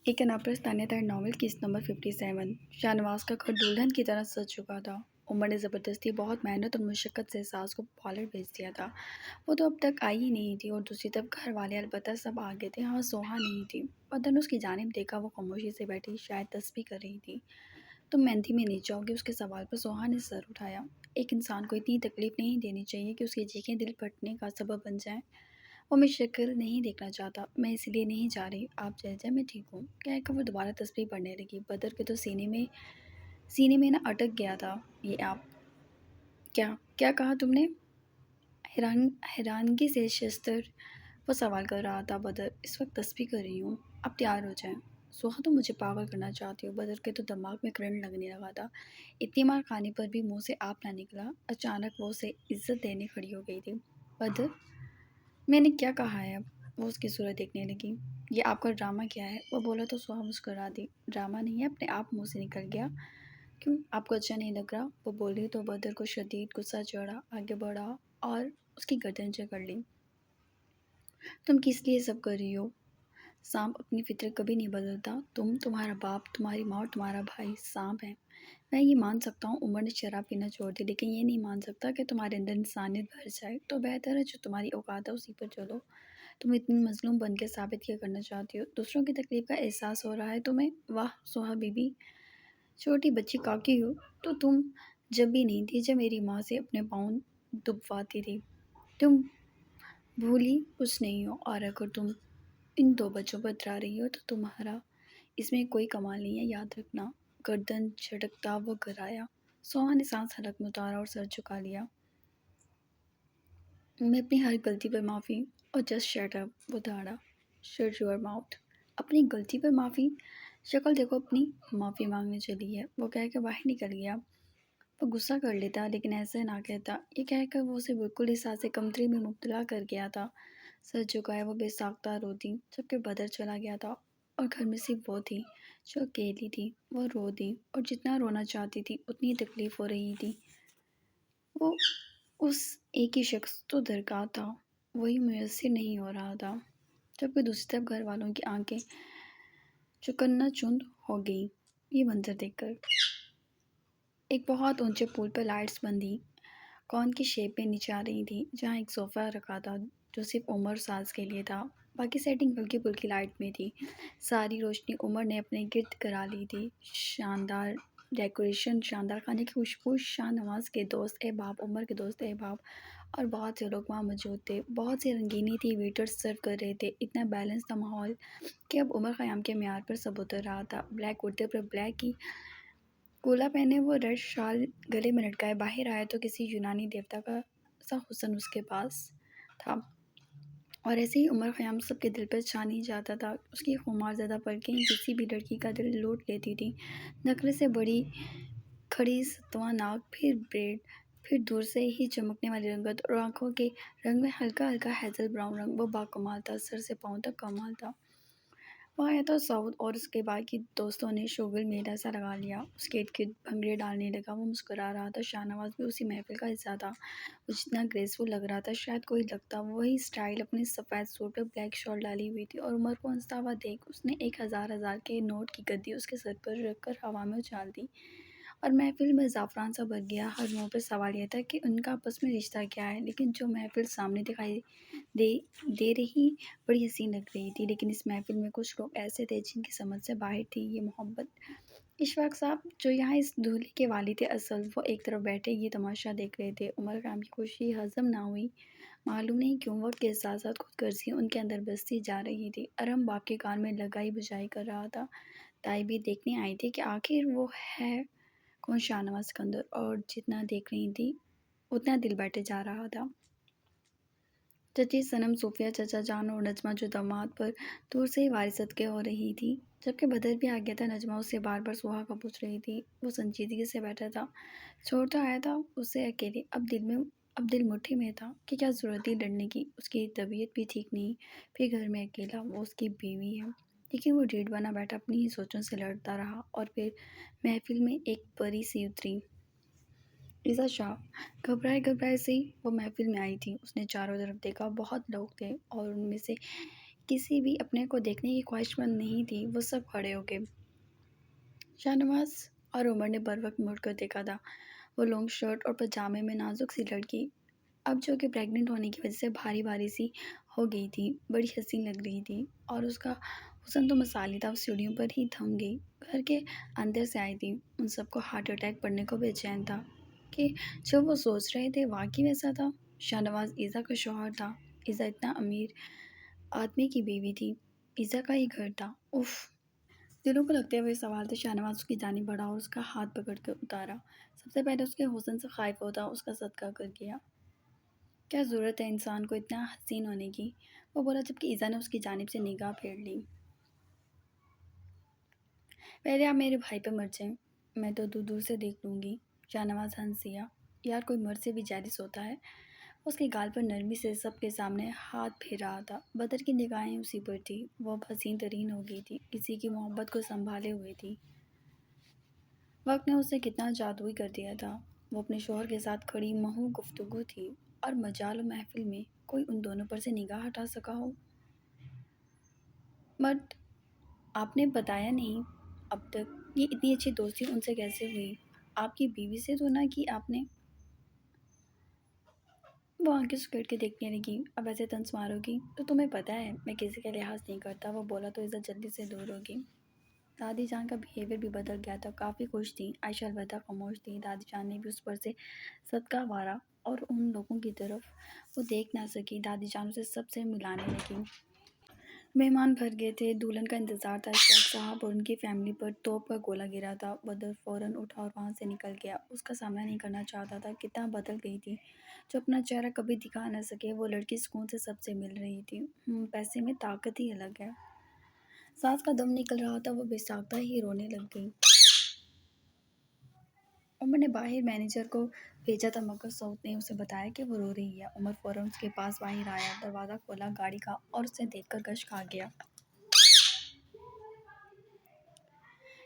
ایک ناپرستانیہ تر ناول قسط نمبر 57 شاہنواز کا گھر دلہن کی طرح سج چکا تھا۔ عمر نے زبردستی بہت محنت اور مشقت سے ساس کو پالر بھیج دیا تھا۔ وہ تو اب تک آئی ہی نہیں تھی اور دوسری طرف گھر والے البتہ سب آ گئے تھے۔ ہاں، سوہا نہیں تھی۔ بدر نے اس کی جانب دیکھا، وہ خاموشی سے بیٹھی شاید تسبیح کر رہی تھی۔ تم مہندی میں نہیں جاؤ گی؟ اس کے سوال پر سوہا نے سر اٹھایا۔ ایک انسان کو اتنی تکلیف نہیں دینی چاہیے کہ اس کی چیخیں دل پھٹنے کا سبب بن جائیں۔ وہ میں شکل نہیں دیکھنا چاہتا، میں اس لیے نہیں جا رہی، آپ چلے جائیں، میں ٹھیک ہوں، کہہ کر وہ دوبارہ تسبیح پڑھنے لگی۔ بدر کے تو سینے میں نہ اٹک گیا تھا۔ یہ آپ کیا کیا کہا تم نے؟ حیرانگی سے شستر وہ سوال کر رہا تھا۔ بدر، اس وقت تسبیح کر رہی ہوں، اب تیار ہو جائیں۔ سوہا، تم مجھے پاگل کرنا چاہتی ہو؟ بدر کے تو دماغ میں کرنٹ لگنے لگا تھا۔ اتنی مار کھانے پر بھی منہ سے آپ نہ نکلا۔ اچانک وہ اسے عزت دینے کھڑی ہو گئی تھی۔ بدر، میں نے کیا کہا ہے؟ اب وہ اس کی صورت دیکھنے لگی۔ یہ آپ کا ڈرامہ کیا ہے؟ وہ بولا تو سوہا مسکرا دی۔ ڈرامہ نہیں ہے، اپنے آپ منہ سے نکل گیا۔ کیوں، آپ کو اچھا نہیں لگ رہا؟ وہ بولی تو بدر کو شدید غصہ چڑھا، آگے بڑھا اور اس کی گردن جکڑ لی۔ تم کس لیے سب کر رہی ہو؟ سانپ اپنی فطرت کبھی نہیں بدلتا۔ تمہارا باپ، تمہاری ماں اور تمہارا بھائی سانپ ہیں۔ میں یہ مان سکتا ہوں عمر نے شراب پینا چھوڑ دی، لیکن یہ نہیں مان سکتا کہ تمہارے اندر انسانیت بھر جائے۔ تو بہتر ہے جو تمہاری اوقات ہے اسی پر چلو۔ تم اتنی مظلوم بن کے ثابت کیا کرنا چاہتی ہو؟ دوسروں کی تکلیف کا احساس ہو رہا ہے تمہیں؟ واہ سوہا بی بی، چھوٹی بچی کاکی ہو تو تم جب بھی نہیں تھی جب میری ماں سے اپنے پاؤں دبواتی تھی۔ تم بھولی کچھ نہیں ہو، اور اگر تم ان دو بچوں پر اترا رہی ہو تو تمہارا اس میں کوئی کمال نہیں ہے، یاد رکھنا۔ گردن جھٹکتا وہ گھر آیا۔ سوہا نے سانس حلق میں اتارا اور سر جھکا لیا۔ میں اپنی ہر غلطی پر معافی اور جسٹ شٹ اپ، وہ دھاڑا۔ Shirt your mouth. اپنی غلطی پر معافی؟ شکل دیکھو اپنی، معافی مانگنے چلی ہے، وہ کہہ کر باہر نکل گیا۔ وہ غصہ کر لیتا لیکن ایسے نہ کہتا، یہ کہہ کر وہ اسے بالکل احساس کمتری میں مبتلا کر گیا تھا۔ سر جھکائے وہ بے ساختہ روتی، جبکہ بدر چلا گیا تھا اور گھر میں صرف وہ تھی جو اکیلی تھی۔ وہ رو دی اور جتنا رونا چاہتی تھی اتنی تکلیف ہو رہی تھی۔ وہ اس ایک ہی شخص تو درکار تھا، وہی میسر نہیں ہو رہا تھا، جبکہ دوسری طرف گھر والوں کی آنکھیں چکنا چند ہو گئیں یہ منظر دیکھ کر۔ ایک بہت اونچے پل پر لائٹس بندھی کون کی شیپ میں نیچے آ رہی تھی، جہاں ایک صوفہ رکھا تھا جو صرف عمر ساز کے لیے تھا۔ باقی سیٹنگ ہلکی پھلکی لائٹ میں تھی۔ ساری روشنی عمر نے اپنے گرد کرا لی تھی۔ شاندار ڈیکوریشن، شاندار کھانے کی خوشبو، شاہ نواز کے دوست احباب، عمر کے دوست احباب اور بہت سے لوگ وہاں موجود تھے۔ بہت سی رنگینی تھی، ویٹرز سرو کر رہے تھے۔ اتنا بیلنس تھا ماحول کہ اب عمر خیام کے معیار پر سب اتر رہا تھا۔ بلیک کرتے پر بلیک کی کولا پہنے، وہ ریڈ شال گلے میں لٹکائے باہر آیا تو کسی یونانی دیوتا کا سا حسن اس کے پاس تھا، اور ایسے ہی عمر خیام سب کے دل پر چھا نہیں جاتا تھا۔ اس کی خمار زدہ پلکیں کسی بھی لڑکی کا دل لوٹ لیتی تھیں۔ نخرے سے بڑی کھڑی ستواں ناک، پھر بریڈ، پھر دور سے ہی چمکنے والی رنگت اور آنکھوں کے رنگ میں ہلکا ہلکا ہیزل براؤن رنگ، وہ باکمال تھا، سر سے پاؤں تک کمال تھا۔ وہ آیا تو سعود اور اس کے باقی دوستوں نے شوگل میلہ سا لگا لیا، اس کے ارد گرد بھنگڑے ڈالنے لگا۔ وہ مسکرا رہا تھا۔ شاہ نواز بھی اسی محفل کا حصہ تھا۔ وہ جتنا گریسفل لگ رہا تھا شاید کوئی لگتا وہی سٹائل، اپنے سفید سوٹ پر بلیک شال ڈالی ہوئی تھی، اور عمر کو ہنستا ہوا دیکھ اس نے ایک ہزار کے نوٹ کی گدی اس کے سر پر رکھ کر ہوا میں اچھال دی، اور محفل میں زعفران سا بھر گیا۔ ہر منہ پر سوال یہ تھا کہ ان کا آپس میں رشتہ کیا ہے، لیکن جو محفل سامنے دکھائی دے رہی بڑی حسین لگ رہی تھی، لیکن اس محفل میں کچھ لوگ ایسے تھے جن کی سمجھ سے باہر تھی یہ محبت۔ اشفاق صاحب جو یہاں اس دولہے کے والد تھے اصل، وہ ایک طرف بیٹھے یہ تماشا دیکھ رہے تھے۔ عمر خیام کی خوشی ہضم نہ ہوئی، معلوم نہیں کیوں وقت کے احساسات خود غرضی ان کے اندر بستی جا رہی تھی۔ ارحم باپ کے کان میں لگائی بجائی کر رہا تھا۔ تائی بھی دیکھنے آئی تھی کہ آخر وہ ہے کون شاہ نواز سکندر، اور جتنا دیکھ رہی تھی اتنا دل بیٹھے جا رہا تھا۔ چچی صنم، صوفیہ، چچا جان اور نجمہ جو داماد پر دور سے ہی وارث صدقے ہو رہی تھی، جبکہ بدر بھی آ گیا تھا۔ نجمہ اس سے بار بار سوہا کا پوچھ رہی تھی، وہ سنجیدگی سے بیٹھا تھا۔ چھوڑ تو آیا تھا اسے اکیلے، اب دل مٹھی میں تھا کہ کیا ضرورت تھی لڑنے کی، اس کی طبیعت بھی ٹھیک نہیں، پھر گھر میں اکیلا، وہ اس کی بیوی ہے۔ لیکن وہ ڈیڑھ بنا بیٹھا اپنی ہی سوچوں سے لڑتا رہا، اور پھر محفل میں ایک پری سی اتری، عزت شاہ۔ گھبرائے سے وہ محفل میں آئی تھی۔ اس نے چاروں طرف دیکھا، بہت لوگ تھے اور ان میں سے کسی بھی اپنے کو دیکھنے کی خواہش مند نہیں تھی، وہ سب کھڑے ہو گئے۔ شاہ نواز اور عمر نے بر وقت مڑ کر دیکھا تھا۔ وہ لانگ شرٹ اور پجامے میں نازک سی لڑکی، اب جو کہ پریگننٹ ہونے کی وجہ سے بھاری بھاری سی ہو گئی تھی، بڑی حسین لگ رہی تھی، اور اس کا حسن تو مثالی تھا، وہ سیڑھیوں پر ہی تھم گئی۔ گھر کے اندر سے آئی تھی، ان سب کو ہارٹ اٹیک پڑنے کو بے چین تھا کہ جو وہ سوچ رہے تھے واقعی ویسا تھا۔ شاہ نواز ایزا کا شوہر تھا، ایزا اتنا امیر آدمی کی بیوی تھی، ایزا کا ہی گھر تھا، اف۔ دلوں کو لگتے ہوئے سوال تھے، شاہ نواز اس کی جانب بڑھا اور اس کا ہاتھ پکڑ کر اتارا۔ سب سے پہلے اس کے حسن سے خائف ہوتا اس کا صدقہ کر گیا۔ کیا ضرورت ہے انسان کو اتنا حسین ہونے کی، وہ بولا جبکہ ایزا نے اس کی جانب سے نگاہ پھیر لی۔ پہلے آپ میرے بھائی پہ مر جائیں، میں تو دور دور سے دیکھ لوں گی۔ شاہ نواز ہنس دیا۔ یار کوئی مرد سے بھی جیلس ہوتا ہے۔ اس کے گال پر نرمی سے سب کے سامنے ہاتھ پھیر رہا تھا۔ بدر کی نگاہیں اسی پر تھی، وہ اب حسین ترین ہو گئی تھی، کسی کی محبت کو سنبھالے ہوئے تھی۔ وقت نے اسے کتنا جادوئی کر دیا تھا۔ وہ اپنے شوہر کے ساتھ کھڑی محو گفتگو تھی، اور مجال و محفل میں کوئی ان دونوں پر سے نگاہ ہٹا سکا ہو۔ مرد آپ نے بتایا نہیں اب تک، یہ اتنی اچھی دوستی ان سے کیسے ہوئی؟ آپ کی بیوی سے تو نہ کی آپ نے؟ وہ آنکھیں سکیڑ کے دیکھنے لگی۔ اب ایسے طنز مارو گی تو تمہیں پتہ ہے میں کسی کا لحاظ نہیں کرتا، وہ بولا تو عزت جلدی سے دور ہوگی۔ دادی جان کا بیہیویئر بھی بدل گیا تھا، کافی خوش تھی۔ عائشہ البتہ خاموش تھی۔ دادی جان نے بھی اس پر سے صدقہ وارا اور ان لوگوں کی طرف وہ دیکھ نہ سکی۔ دادی جان اسے سب سے ملانے لگی۔ مہمان بھر گئے تھے، دلہن کا انتظار تھا۔ شیخ صاحب اور ان کی فیملی پر توپ کا گولہ گرا تھا۔ بدر فوراً اٹھا اور وہاں سے نکل گیا۔ اس کا سامنا نہیں کرنا چاہتا تھا، کتنا بدل گئی تھی۔ جو اپنا چہرہ کبھی دکھا نہ سکے، وہ لڑکی سکون سے سب سے مل رہی تھی۔ پیسے میں طاقت ہی الگ ہے۔ سانس کا دم نکل رہا تھا، وہ بے ساختہ ہی رونے لگ گئی۔ عمر نے باہر مینیجر کو بھیجا تھا، مگر سعود نے اسے بتایا کہ وہ رو رہی ہے۔ عمر فوراً اس کے پاس باہر آیا، دروازہ کھولا گاڑی کا اور اسے دیکھ کر گش کھا گیا۔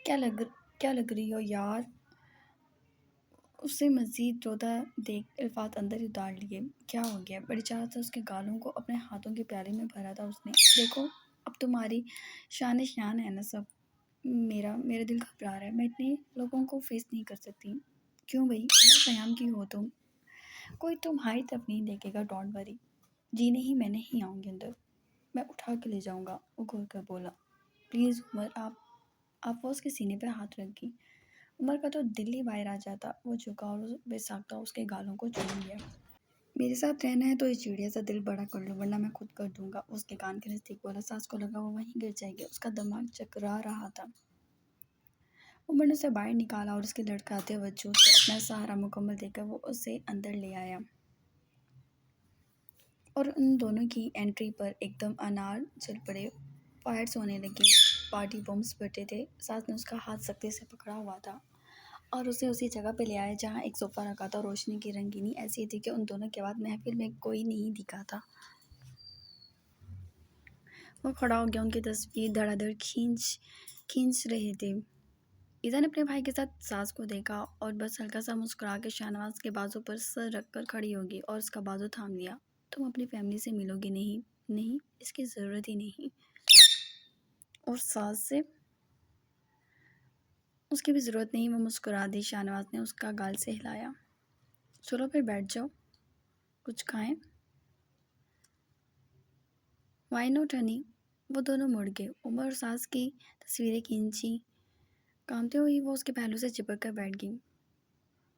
کیا لگ رہی ہو یار؟ اسے مزید روتا دیکھ الفاظ اندر ہی اتار لیے۔ کیا ہو گیا؟ بڑی چاہت سے اس کے گالوں کو اپنے ہاتھوں کے پیالے میں بھرا تھا اس نے۔ دیکھو اب تمہاری شان شان ہے نا سب۔ میرا دل گھبرا رہا ہے، میں اتنے لوگوں کو فیس نہیں کر سکتی۔ کیوں بھائی؟ ابو قیام کی ہو تم، کوئی تمہاری طرف نہیں دیکھے گا، ڈونٹ وری۔ جی نہیں، میں نہیں آؤں گی اندر، میں اٹھا کے لے جاؤں گا، وہ گھور کر بولا۔ پلیز عمر، آپ وہ اس کے سینے پہ ہاتھ رکھ گئی۔ عمر کا تو دل ہی باہر آ جاتا، وہ جھکا اور بے ساختہ اس کے گالوں کو چوم لیا۔ میرے ساتھ رہنا ہے تو یہ چڑیا سا دل بڑا کر لو، ورنہ میں خود کر دوں گا، اس کے کان کے نزدیک بولا۔ ساس کو لگا وہ وہیں گر جائے گی، اس کا دماغ چکرا رہا تھا۔ عمر نے اسے باہر نکالا اور اس کے لڑکھڑاتے وجود کو اپنا سہارا مکمل دے کر وہ اسے اندر لے آیا۔ اور ان دونوں کی انٹری پر ایک دم انار چل پڑے، فائرز ہونے لگی، پارٹی بمز پھٹے تھے۔ ساس نے اس کا ہاتھ سختی سے پکڑا ہوا تھا اور اسے اسی جگہ پہ لے آیا جہاں ایک صوفہ رکھا تھا۔ روشنی کی رنگینی ایسی تھی کہ ان دونوں کے بعد محفل میں کوئی نہیں دکھا تھا۔ وہ کھڑا ہو گیا، ان کی تصویر دھڑا دھڑ کھینچ رہے تھے۔ ایزا نے اپنے بھائی کے ساتھ ساس کو دیکھا اور بس ہلکا سا مسکرا کے شاہ نواز کے بازو پر سر رکھ کر کھڑی ہوگی اور اس کا بازو تھام لیا۔ تم اپنی فیملی سے ملو گی نہیں؟ نہیں، اس کی ضرورت ہی نہیں۔ اور ساس سے؟ اس کی بھی ضرورت نہیں، وہ مسکرا دی۔ شاہ نواز نے اس کا گال سے ہلایا۔ چلو پھر بیٹھ جاؤ، کچھ کھائیں؟ Why not honey? وہ دونوں مڑ گئے۔ عمر اور ساس کی تصویریں کھینچی، کامتے ہوئی وہ اس کے پہلو سے چپک کر بیٹھ گئی۔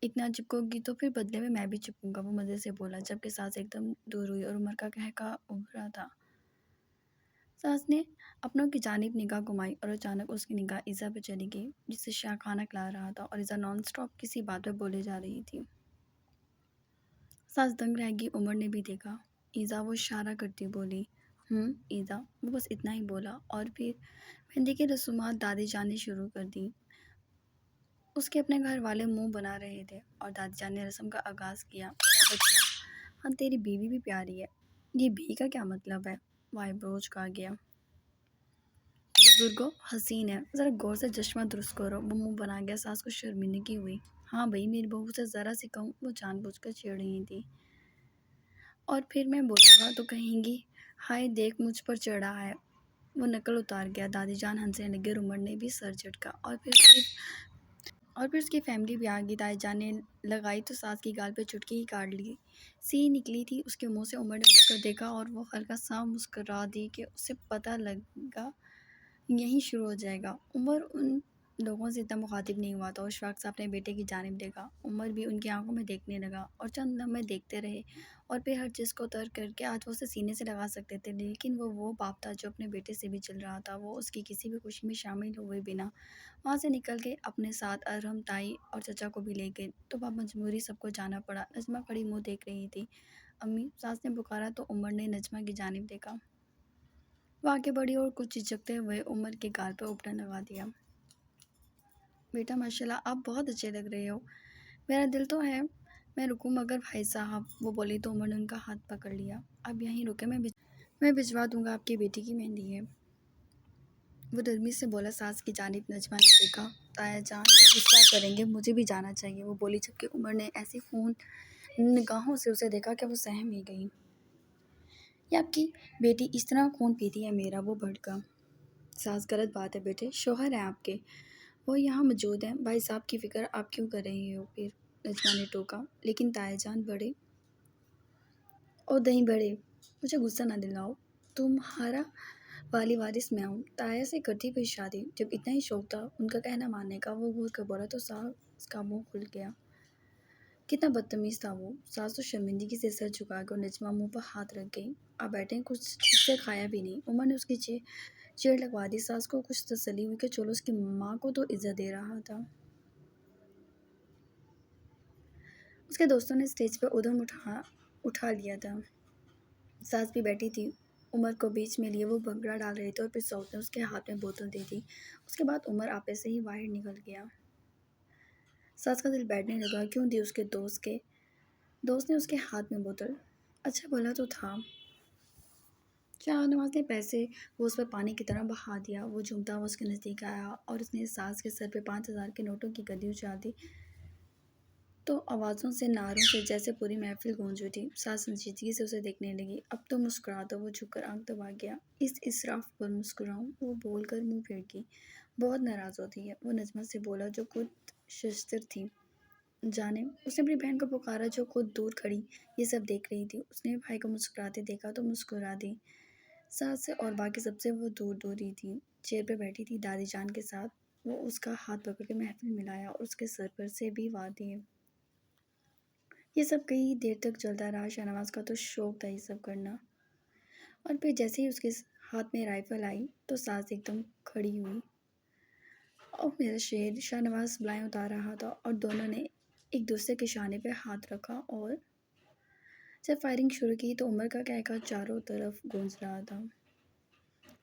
اتنا چپکو گی تو پھر بدلے میں بھی چپکوں گا، وہ مزے سے بولا، جبکہ ساس ایک دم دور ہوئی اور عمر کا قہقہ ابھرا تھا۔ ساس نے اپنوں کی جانب نگاہ گھمائی اور اچانک اس کی نگاہ ایزا پہ چلی گئی، جسے شاہ کھانا کھلا رہا تھا اور ایزا نان سٹاپ کسی بات پہ بولے جا رہی تھی۔ ساس دنگ رہ گئی۔ عمر نے بھی دیکھا، ایزا، وہ اشارہ کرتی بولی۔ ایزا، وہ بس اتنا ہی بولا، اور پھر مہندی کی رسومات دادی جان نے شروع کر دی۔ اس کے اپنے گھر والے منہ بنا رہے تھے اور دادی جان نے رسم کا آغاز کیا۔ میرا بچہ، ہاں تیری بیوی بھی پیاری ہے۔ یہ بھی کا کیا مطلب ہے؟ وائی بروچ کہا گیا۔ بزرگوں، حسین ہے، ذرا غور سے چشمہ درست کرو، وہ منہ بنا گیا۔ ساس کو شرمندگی ہوئی۔ ہاں بھائی، میری بہو سے ذرا سی کہوں، وہ جان بوجھ کر چھیڑ رہی تھی، اور پھر میں بولوں گا تو کہیں گی ہائے دیکھ مجھ پر چڑھا ہے۔ وہ نقل اتار گیا۔ دادی جان ہنسنے لگے اور عمر نے بھی سر جھٹکا اور پھر اس کی فیملی بھی آ گئی۔ دائی جان نے لگائی تو ساس کی گال پہ چٹکی ہی کاٹ لی سی نکلی تھی اس کے منہ سے۔ عمر نے مجھ کر دیکھا اور وہ ہلکا سا مسکرا دی کہ اسے پتہ لگا یہیں شروع ہو جائے گا۔ عمر ان لوگوں سے اتنا مخاطب نہیں ہوا تھا۔ اشفاق سے اپنے بیٹے کی جانب دیکھا۔ عمر بھی ان کی آنکھوں میں دیکھنے لگا اور چند لمحے دیکھتے رہے اور پھر ہر چیز کو ترک کر کے آج وہ اسے سینے سے لگا سکتے تھے، لیکن وہ باپ تھا جو اپنے بیٹے سے بھی چل رہا تھا۔ وہ اس کی کسی بھی خوشی میں شامل ہوئے بنا وہاں سے نکل گئے۔ اپنے ساتھ ارحم، تائی اور چچا کو بھی لے گئے تو بمجبوری سب کو جانا پڑا۔ نجمہ کھڑی منہ دیکھ رہی تھی۔ امی، ساس نے پکارا تو عمر نے نجمہ کی جانب دیکھا۔ وہ آگے بڑھی اور کچھ جھجکتے ہوئے عمر کے گال پہ اپٹن لگا دیا۔ بیٹا ماشاءاللہ آپ بہت اچھے لگ رہے ہو، میرا دل تو ہے میں رکوں مگر بھائی صاحب، وہ بولی تو عمر نے ان کا ہاتھ پکڑ لیا۔ اب یہیں رکے، میں بھجوا دوں گا، آپ کی بیٹی کی مہندی ہے، وہ نرمی سے بولا۔ ساس کی جانب نجمہ نے دیکھا۔ تایا جان غصہ کریں گے، مجھے بھی جانا چاہیے، وہ بولی، جبکہ عمر نے ایسی خون نگاہوں سے اسے دیکھا کہ وہ سہم ہی گئی۔ یہ آپ کی بیٹی اس طرح خون پیتی ہے میرا، وہ بھڑکا۔ ساس غلط بات ہے بیٹے، شوہر ہیں آپ کے، وہ یہاں موجود ہیں، بھائی صاحب کی فکر آپ کیوں کر رہے ہو پھر، نجمہ نے ٹوکا۔ لیکن تایا جان بڑے او دہیں بڑے، مجھے غصہ نہ دلاؤ، تمہارا والی وارث میں ہوں، تایا سے کرتی پھر شادی، جب اتنا ہی شوق تھا ان کا کہنا ماننے کا۔ وہ گھور کر بولا تو ساس کا منہ کھل گیا۔ کتنا بدتمیز تھا وہ۔ ساس تو شرمندگی سے سر جھکا گئی اور نجمہ منہ پر ہاتھ رکھ گئی۔ آپ بیٹھیں، کچھ ٹھیک سے کھایا بھی نہیں۔ عمر نے اس کی چیڑ لگوا دی۔ ساس کو کچھ تسلی ہوئی کہ چلو اس کی ماں کو تو عزت دے رہا تھا۔ اس کے دوستوں نے اسٹیج پہ ادھم اٹھا لیا تھا۔ ساس بھی بیٹھی تھی، عمر کو بیچ میں لیے وہ بھنگڑا ڈال رہے تھے اور پھر سوت نے اس کے ہاتھ میں بوتل دے دی۔ اس کے بعد عمر آپے سے ہی باہر نکل گیا۔ ساس کا دل بیٹھنے لگا، کیوں دی اس کے دوست نے اس کے ہاتھ میں بوتل، اچھا بھلا تو تھا۔ شاہ نواز نے پیسے وہ اس پر پانی کی طرح بہا دیا۔ وہ جھومتا ہوا اس کے نزدیک آیا اور اس نے ساس کے سر پہ 5,000 کے نوٹوں کی گدی اچھال دی تو آوازوں سے، نعروں سے جیسے پوری محفل گونج اٹھی۔ ساس سنجیدگی سے اسے دیکھنے لگی۔ اب تو مسکرا دو، وہ جھک کر آنکھ دبا گیا۔ اس اسراف پر مسکراؤں، وہ بول کر منہ پھیر گئی، بہت ناراض ہوتی ہے، وہ نجمہ سے بولا جو خود ششدر تھی۔ جانے، اس نے اپنی بہن کو پکارا جو خود دور کھڑی یہ سب دیکھ رہی تھی۔ اس نے بھائی کو مسکراتے دیکھا تو مسکرا دی۔ ساس سے اور باقی سب سے وہ دور ہی تھی، چیئر پہ بیٹھی تھی دادی جان کے ساتھ۔ وہ اس کا ہاتھ پکڑ کے محفل ملایا اور اس کے سر پر سے بھی وار دیے۔ یہ سب کئی دیر تک چلتا رہا۔ شاہ نواز کا تو شوق تھا یہ سب کرنا، اور پھر جیسے ہی اس کے ہاتھ میں رائفل آئی تو ساس ایک دم کھڑی ہوئی۔ او میرا شیر، شاہ نواز بلائیں اتار رہا تھا اور دونوں نے ایک دوسرے کے شانے پہ ہاتھ رکھا اور جب فائرنگ شروع کی تو عمر کا کہکہ چاروں طرف گونج رہا تھا۔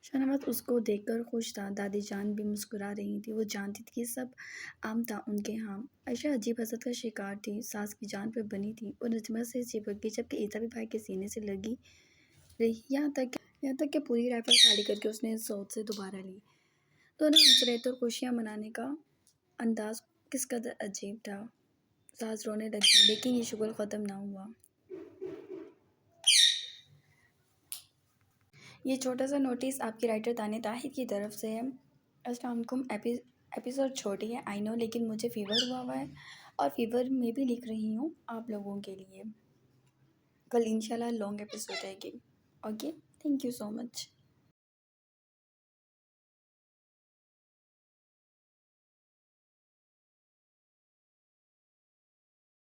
شاہ نواز اس کو دیکھ کر خوش تھا، دادی جان بھی مسکرا رہی تھی، وہ جانتی تھی یہ سب عام تھا ان کے ہاں۔ عائشہ عجیب حسد کا شکار تھی، ساس کی جان پہ بنی تھی، وہ نجمہ سے چپک گئی جبکہ ایتا بھی بھائی کے سینے سے لگی رہی، یہاں تک کہ پوری رائفل خالی کر کے اس نے سوت سے دوبارہ لی۔ دونوں ہنس رہے تھے اور خوشیاں منانے کا انداز کس قدر عجیب تھا۔ ساس رونے لگی لیکن یہ شغل ختم نہ ہوا۔ یہ چھوٹا سا نوٹس آپ کی رائٹر تانیہ طاہر کی طرف سے ہے۔ السلام علیکم، ایپیسوڈ چھوٹی ہے آئی نو، لیکن مجھے فیور ہوا ہے اور فیور میں بھی لکھ رہی ہوں آپ لوگوں کے لیے۔ کل انشاءاللہ لانگ ایپیسوڈ آئے گی۔ Okay, thank you so much.